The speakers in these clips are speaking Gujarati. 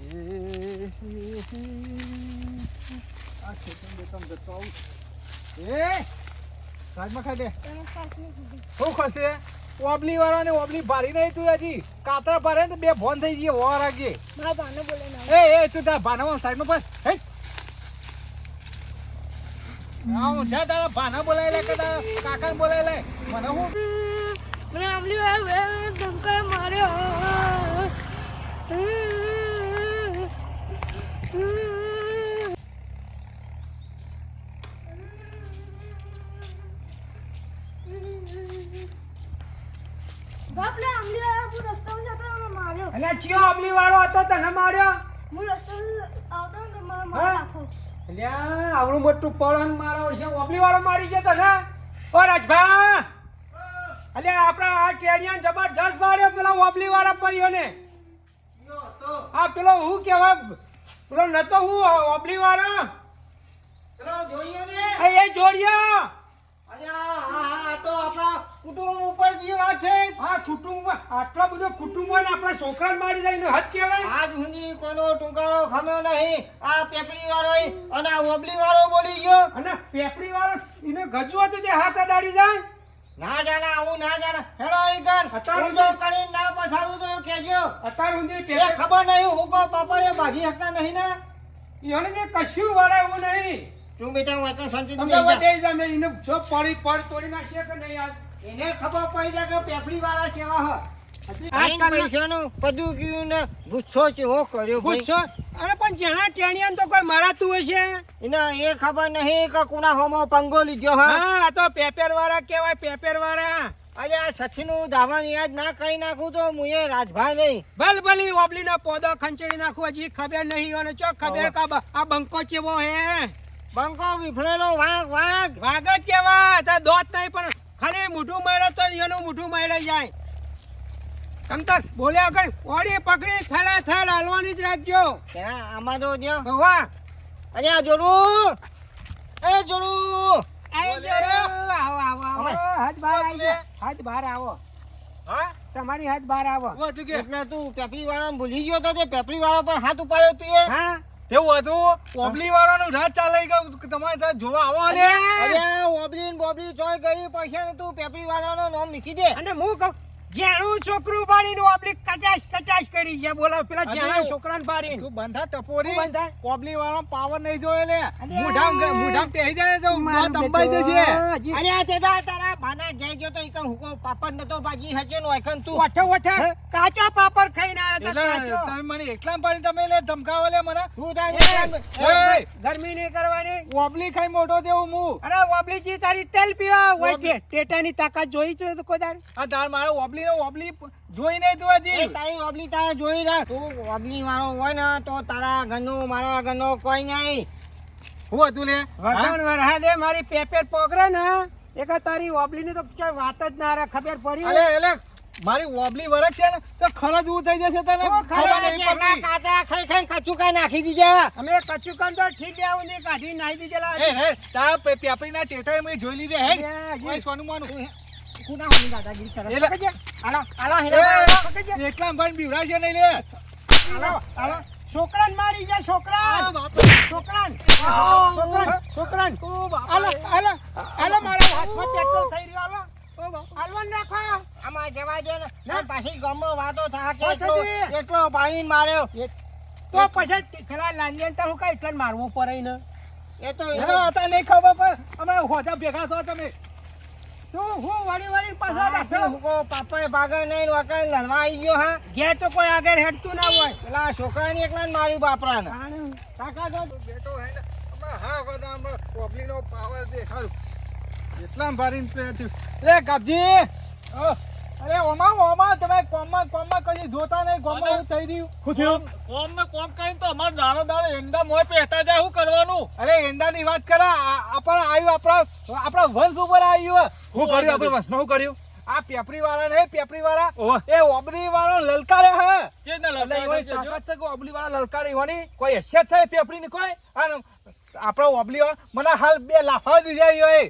આ ખેતમ બેતમ જતો આવું એ રાજમાં ખાઈ દે શું ખસે ઓબલી વાળો ને ઓબલી ભારી નહીં તું હજી કાતરા ભરે ને બે ફોન થઈ ગઈ વાર રાખજે મારા ભાને બોલે ના એ તું તારા ભાનામાં સાઈડમાં બસ હે આવું છે તારા ભાના બોલાય લે કે તારા કાકાને બોલાય લે મને હું મને આમલી વાળા ધમકા માર્યો બાપલે આમલી વાળા હું રસ્તામાં જતો મને માર્યો અલ્યા ચિયો ઓબલી વાળો હતો તને માર્યો હું રસ્તામાં આવતો ને તો મને માર નાખો અલ્યા આવડું મોટું પડન મારો છે ઓબલી વાળો મારી છે તને ઓ રાજભા અલ્યા આપણા આ ટેડિયાન જબરજસ્ત માર્યો પેલા ઓબલી વાળા પડ્યો ને આ પેલો હું કેવા પેલો નતો હું ઓબલી વાળો પેલો જોઈયો ને એ જોડિયો અલ્યા હા તો આપણા કુટુંબ ઉપર જે વાત છે આ કુટુંબ આટલો બધો કુટુંબ હોય ને આપણા છોકરાને મારી જાય ને હદ કહેવાય આજ સુધી કોઈનો ટુંકારો ખમ્યો નહીં આ પેપડી વાળો અને આ ઓબલી વાળો બોલી ગયો અને પેપડી વાળો એને ગજુ હતું તે હાથ અડાડી જાય ના જાના આવું ના જાના હેલો ઈકન અત્યારે હું જો કરીને ના પસારું તો કેજો અત્યાર સુધી એ પેપર ખબર નહીં હું કો પાપરે ભાજી શકતા નહીં ને એને જે કશું વળે એવું નહીં તું બેટા હોય તો સંચિત તમને થઈ જા. વડે જાય મેં એને જો પડી તોડી નાખીએ કે નહીં યાર એને ખબર પડી જાય કે પેપડી વાળા કેવા હ આઈન આજકાલના પૈસાનું બધું ગયું ને ગુસ્સો ચેવો કર્યો ભાઈ પૂછો અરે પણ જેના ટેણિયાને તો કોઈ મરાતું હશે એને એ ખબર નહીં કે કુણા હોમો પંગો લીધો હા હા આ તો પેપર વાળા કહેવાય પેપર વાળા અરે આ સચીનું ધાવણ યાદ ના કહી નાખું તો મુએ રાજભાઈ નહીં ભલ ભલી ઓબલીનો પોદો ખંચેડી નાખું હજી ખબર નહીં અને ચો ખબર કા આ બંકો ચેવો હે બંકો વિફળેલો વાઘ વાઘ વાઘ જ કેવા તાર દોત નહીં પણ ખાલી મુઠું માર્યો તો એનું મુઠું માર્યા જાય તમ તો બોલ્યા વગર ઓડી પકડી થડા થડ હાલવાની જ રાખજો ત્યાં આમાં તો જ્યાં વાહ અરે આ જોડું એ જોડું આવો આવો આવો હાથ બહાર આવજો હાથ બહાર આવો હા તમારી હાથ બહાર આવો એટલે તું પેપરી વાળા ભૂલી ગયો તો તે પેપરી વાળા પર હાથ ઉપાડ્યો તું એ હા એવું હતું ઓબલી વાળાનું રાત ચાલે ગયું તમારે ત્યાં જોવા આવો ને અરે ઓબલી ને બોબલી ચોય ગઈ પૈસા ને તું પેપરી વાળાનો નામ લીખી દે અને હું કહું જેણું છોકરું બાળીને ઓબલી કચાશ કચાશ કરી ગયા બોલા પેલા જેણા છોકરાને બાળીને તું બંધા ટપોરી તું બંધા? ઓબલી વાળા પાવર નહીં જોયે લે અરે મુઢામ પહેરી જાય તો મારું દંબાઈ બેટો, જશે હજી અરે આ તેદા તારા ભાના જઈ ગયો તો ઈકન હુકો પાપડ નતો ભાજી હજે નો આઈકન તું ઓઠો ઓઠો કાચા પાપડ ખાઈને આવ્યા એટલે હતા કાચો. તમે મને એકલા પાડી તમે લે ધમકાવો લે મને તું તારે એ, ગરમી નહીં કરવાની ઓબલી ખાઈ મોટો દેવું હું અરે ઓબલીજી તારી તેલ પીવા હોય છે ટેટાની તાકાત જોઈ છે તો કોઈ દાડે? આ તાર મારે ઓબલી જોઈ નહીં તું એ હજી તારી ઓબલી તારે જોઈ રાખ તું ઓબલી વાળો હોય ને તો તારા ઘરનું મારા ઘરનો કોઈ નહીં હું હતું લે વખાણ વરહાદે મારી પેપર પોગરે ને એક તારી ઓબલીની તો ક્યાંય વાત જ ના રહે ખબર પડી અલે એટલે મારી ઓબલી વરખ છે ને તો ખરજ એવું થઈ જશે તને ઓ, ખરજ ખબર અરે નહીં કેટલા પડતી. કાચા ખાઈ ખાઈ કચુકા નાખી દીધા અમે કચ્છું કામ તો ઠીક આવું ને કાઢી નાઈ દીધેલા એ હે તારા પેપરીના ટેટા મેં જોઈ લીધે હે હજી. ઓય સોનું માનું કુના હોની દાદાગીરી કરે એટલે- પકડજે. હાલો હાલો એ, હેલો પકડજે. એકલા ભાઈ બીવડાશે નહીં લે હાલો, હાલો. છોકરાને મારી જાય છોકરાને. છોકરાને. છોકરાને. હાલો, હાલો, હાલો, મારા હાથમાં પેટ્રોલ થઈ રહ્યું, હાલો. હાલવાનું રાખો. આમાં જવા દે ને ના પાછી ગમો વાતો થા કે ઓ, એટલો થતી. એટલો ભાઈ માર્યો તો પછી પેલા લાલિયાને તારું કાંઈ એટલે મારવું પડે ને એ તો એને હતા નહીં ખબર પણ અમે હોજા ભેગા છો તમે તું હું વાળી વાળી પાછા રાખો. હુકો પાપાએ ભાગે નહીં વાકા લડવા આવી ગયો હા ઘેર તો કોઈ આગળ હેડતું ના હોય પેલા છોકરાને એકલા જ માર્યું બાપરાને કાકા જો બેટો હે ને હમણાં હા વખત આમાં ઓબલીનો પાવર દેખાડું એટલા ભારી લે ગાબજી અરે ઓમાં તમે કોમમાં કદી જોતા નહીં કોમમાં એવું થઈ રહ્યું કોમ કરીને તો અમાર દાડો દાડો એંડા મોય પહેતા જાય શું કરવાનું અરે એંડાની વાત કરા આપણા આવ્યું આપણા વંશ ઉપર આવ્યું શું કર્યું આપણે વસમાં શું કર્યું આ પેપરી વાળા ને પેપરી વાળા ઓવા એ ઓબલી વાળો લલકારે હે જે ના એટલે લડાઈ એવી હોય તાકાત છે કે ઓબલી વાળા લલકારી હોની કોઈ હેસિયત છે પેપરી ની કોઈ અને આપણો ઓબલી વાળા મને હાલ 2 લાફા દીધા ઈ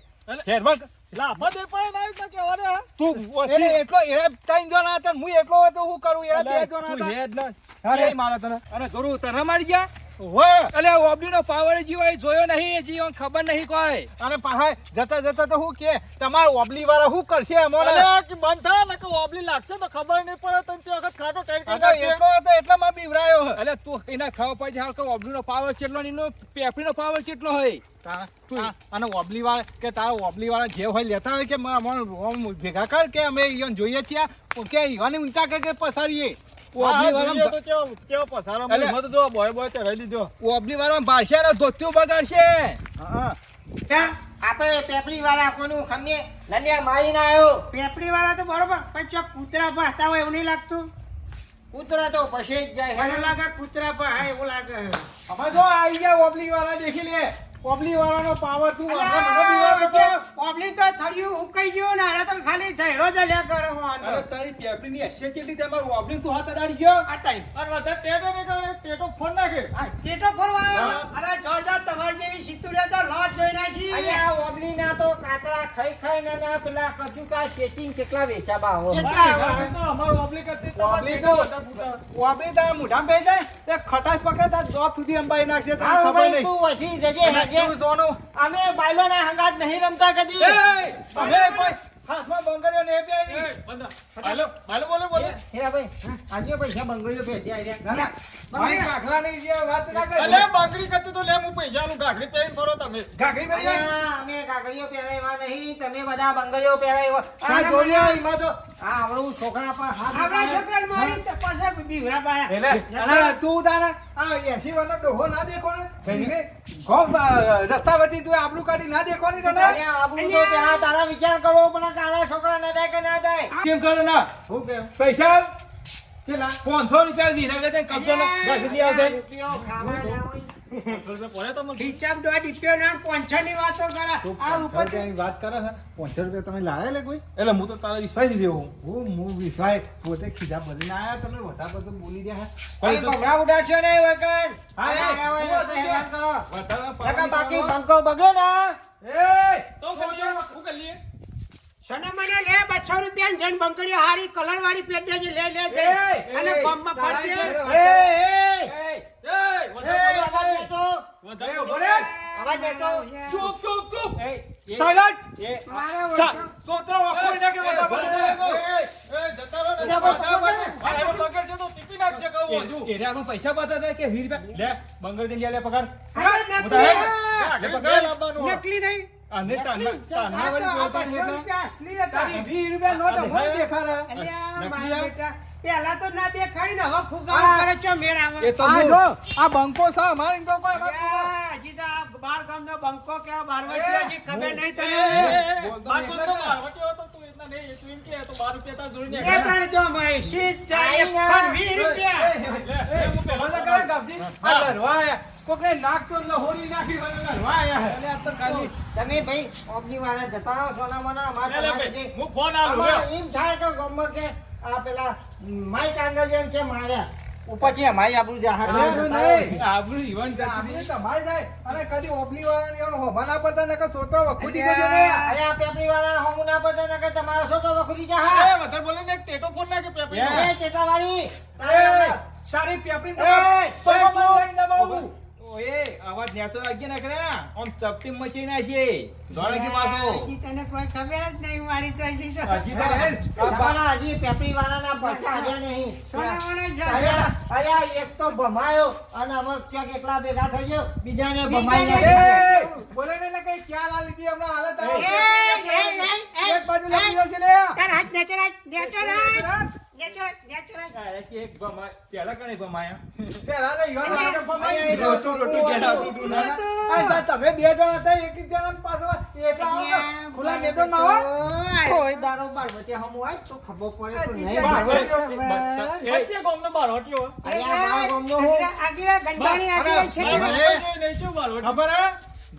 હેરમાં લાભો દે પણ મારી તો કેવા રે તું એટલે એટલો એ 3 જણા હતા ને હું એટલો હતો હું કરું એ 2 જણા તું હતા હેડ ના અરે. એ મારા તને અને જરૂર તને મારી ગયા હોય અલે ઓબલીનો પાવર જીવો એ જોયો નહીં જીવન ખબર નહીં કોઈ અને પાહા જતા જતા તો હું કે તમાર ઓબલી વાળા શું કરશે અમોને અરે કે બંધ થા ને કે ઓબલી લાગશે તો ખબર નહીં પડે તને તે વખત ખાટો ટેર આ તો એટલો હતો એટલામાં બીવરાયો હે. અલે તું એના ખાવા પછી હાલ કે ઓબલીનો પાવર કેટલો ને એનો પેપડીનો પાવર કેટલો હોય અને ઓબલી વાળા કે તારા ઓબલી વાળા જે હોય લેતા હોય કે મને ભેગા કર કે અમે ઈયોને જોઈએ છીએ કે ઈયોને ઊંચા કે પસારીએ ઓબલી વાળા તો કેવો પસારો અલે. મને તો જો બોય બોય ચડાઈ દીધો ઓબલી વાળા ભાષાનો ધોતિયું બગાડશે હા આપણે પેપડી વાળા કોનું ખમીએ લલિયા મારીને આવ્યો પેપડી વાળા તો બરોબર પણ ચો કૂતરા ભાતા હોય એવું નહીં લાગતું કૂતરા તો પછી જ જાય લાગે કૂતરા ભાઈ એવું લાગે અમે જો આવી ગયા ઓબલી વાળા દેખી લે ઓબલી વાળાનો પાવર તું ઓબલી તો થળિયું ઉકાઈ ગયો ને આને તો ખાલી ઝેરો જ લ્યા કરે હું અરે તારી પેપડીની એસી કેટલી તમાર ઓબલી તું હાથ અડાડી ગયો આ તારી અરે વધારે ટેટો નહીં કરે ટેટો ફોન નાખે ચેટો ફરવા અરે જો તમાર જેવી સિતુડિયા તો લોટ જોઈ નાખી અહીંયા ઓબલી ના તો કાતરા ખાઈ ના પેલા કચુકા શેચીન કેટલા વેચાબા આવો અરે તો અમારો ઓબલી કરતી ઓબલી તો ઓબલી તારા મોઢામાં બેસી જાય તે ખટાશ પકડે તાર જોબ સુધી અંબાઈ નાખશે તને હા ખબર ભાઈ નહીં તું વધી જજે હેજે તું સોનું અમે બાયલો ના હંગાત નહીં રમતા કદી અમે કોઈ હાથમાં બંગડીઓ ને પહેરી હાલો હાલો બોલે બોલે હેરા ભાઈ આજે પૈસા બંગડીઓ ભેટી આવ્યા ના ના ભાઈ કાખલા નહીં જે વાત ના કરે અલે બાંગડી કરતી તો લે હું પૈસાનું ગાઘડી પહેરીને ફરો તમે ગાગરી ભરી જાય અલ્યા, અમે કાગળીઓ પહેરાવ્યા નહીં તમે બધા બંગડીઓ પહેરાવ્યા આ જોડ્યો એમાં તો આ આવડું છોકરા પર હાથ આપણા ઉઠાવે. છોકરાને મારી પાછા બીવરા પાયા એટલે અને તું તારા આ 80 વર્ષનો ડોહો ના દેખો ને ભાઈને ગોમ રસ્તા વચ્ચે તું આબરૂ કાઢી ના દેખો ને તને અરે આબરૂ તો પેલા તારા વિચાર કરવો પણ તારા છોકરા ના જાય કે ના જાય કેમ કરો ના હું કેમ પૈસા ચેલા 500 રૂપિયા દીધા કે કબજો ઘસી આવતે રૂપિયો ખાવા જાવ. પડે તો મને હિસાબ દો ડીપ્યો ના 500 ની વાતો કરે આ ઉપર રૂપિયાની વાત કરે છે 500 રૂપિયા તમે લાયા લે કોઈ એટલે હું તો તારા વિશ્વાસ દેવો હું વિશ્વાય પોતે ખીજા ભરીને આયા તમે વધારે બધું બોલી ગયા કોઈ ભમરા ઉડાડશો નહીં વગર હા, અરે આયા હોય તો હેરાન કરો વધારે નકર બાકી બંકો બગડે ને એ તો કરીએ શું કરીએ સને મને લે 200 રૂપિયા ની જન બંકડી હારી કલર વાળી પ્લેટ દેજે લે લે એ, અને એ, કોમમાં પડજે એ વધારે આવાજ દેતો વધારે ઉભો રે. આવાજ દેતો ચૂપ ચૂપ ચૂપ એ સાયલેન્ટ એ મારા સોતરો વાકો એને કે બધા બોલો એ જતા રહો ને બધા બધા અરે એનો પગાર છે તો ટીપી નાખશે કહું હજુ એરિયામાં પૈસા પાછા થાય કે 20 રૂપિયા લે બંગર દે લે પગાર બે લાવવાનું નકલી નહીં અને તાના વાળી જોતા એટલે તારી 20 રૂપિયા નોટ અમને દેખાડે અલ્યા નકલી મારા આ? બેટા પેલા તો ના દેખાડી ને હવે ફુગાવો કરે છો મેળ આવે આ જો આ બંકો છે અમારી તો કોઈ અલ્યા, હજી તો આ બાર ગામનો બંકો કેવો બારવટીયો હજી ખબર નહીં તને બાર બોલતો મારવટીયો હતો તું એટલા નહીં તું એમ કે તો 12 રૂપિયા તાર જોઈને એ તાણ જો ભાઈ સીધ જાય પણ 20 રૂપિયા હું પહેલા મજા કરે ગામજી આ લડવા આયા કોકને નાક તો લહોરી નાખી મને લડવા આયા એટલે આ તો ખાલી તમે ભાઈ ઓબની વાળા જતા રહો સોના મોના અમાર લે, લે, તમારે ભાઈ, જે હું ફોન આલું લે. અમારે એમ થાય કે ગમમાં કે આ પેલા માઈક આંગળ જેમ કે માર્યા ઉપરથી અમારી આબરૂ જાહેર અરે જતા રહો. નહીં. આબરૂ ઈવન આપણે તમારે જાય અને કદી ઓબલી વાળાની એનો હોભા ના પડતા નકર સોતરો વખુડી જજો ને અલ્યા. અરે આ પેપરી વાળા હોમું ના પડતા ને કે તમારો છોકરો વખુડી જા એ વધારે બોલે ને એક ટેટો ફોન નાખે પેપરી Yeah. એ ચેતાવાળી એ સારી પેપરી એ, પગમાં લઈને દબાવું ઓએ આવાજ નેચો લાગી ના કરે આમ ચપટી મચી ના છે દોડે કે પાછો હજી તને કોઈ ખબર જ નહીં મારી તો હજી તો. હજી તો હે તમારા હજી પેપરી વાળાના પૈસા આવ્યા નહીં સોનાવાળા જ અરે જાય. અરે એક તો ભમાયો અને અમે ક્યાંક એકલા ભેગા થઈ ગયો બીજાને ભમાઈ બીજાને- નાખ્યો. એ બોલે ને કઈ ખ્યાલ આ લીધી હમણાં હાલત આવો. એ, એક બાજુ લગી રહ્યો છે લે તાર હાથ નેચો રાખ, નેચો રાખ. નેચો રાખ, નેચો રાખ. એક ગમાય પેલા કને ગમાયા પેલા તો ઈવન હાથે ભમાઈ ગયો. રોટું રોટું ઘેડા રોટું ના આ તા તમે બે જણા હતા એક જ જણા પાછો એકલા આવો. ખુલ્લા મેદાનમાં આવો. કોઈ દારો બારવટી હમું આય તો ખબર પડે તો નહીં. બારવટી. વચ્ચે ગામનો બારવટીયો અરે આ બાર ગામનો હું આગીરા ગંધાણી આગીરા છેટી મારે વાળા. કોઈ નહીં શું બારવટી ખબર હે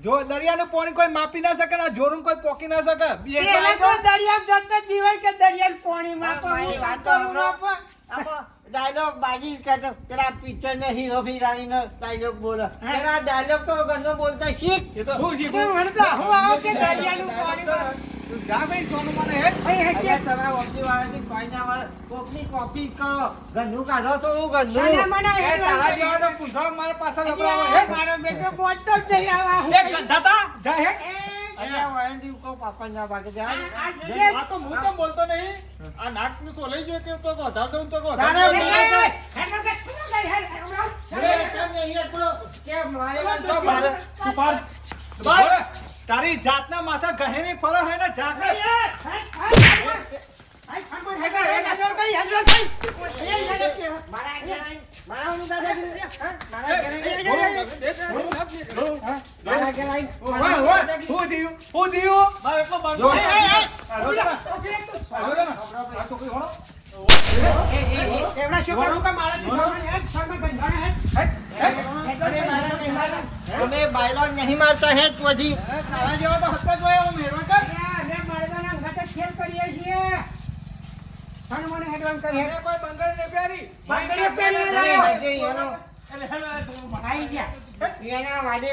જો દરિયાનું પાણી કોઈ માપી ના શકે ને જોરું કોઈ પોકી ના શકે બે પેલા તો દરિયામાં જતો જ બીવાય કે દરિયાના પાણીમાં આ મારી પણ વાત તો હું સાંભળો. પણ આમાં ડાયલોગ બાજી કરતો પેલા પિક્ચર ને હીરો હિરાણીનો ડાયલોગ બોલે પેલા ડાયલોગ તો ગંદો બોલતા શીખ એ તો હું હું ભણતો હું આવો કે દરિયાનું પાણીમાં તું જા ભાઈ સોનું મને હેડ. અલ્યા તમારા ઓબલીવાળાની કોઈના વાળા કોકની કોપી કરો. ઘરનું કાઢો તો હું સાના ઘરનું. મના એ તારા જેવા તો પૂછો મારા પાસે લબડાવો હેડ. મારો બેટો બોલતો જ નહીં આવા હું એ ગંધાતા જા હેડ. અલ્યા વાયનથી કહું પાપા ના ભાગે જા. આ તો હું તો બોલતો નહીં આ નાક નું સોલાઈ ગયો કે તો વધાર દઉં તો તારે વધાર બોલે, તારી જાતના માથા ગહેરી ફરો હે ને જાત ને. ઓય, ઓય, હું થયું? હું થયું? મારે એટલો બાંધો અમે બાયલો નહીં મારતા હે પછી તારા જેવા તો હસતા જ હોય એવો મેળવા કર. તમે કોઈ બંગર ને પ્યારી એના વાદે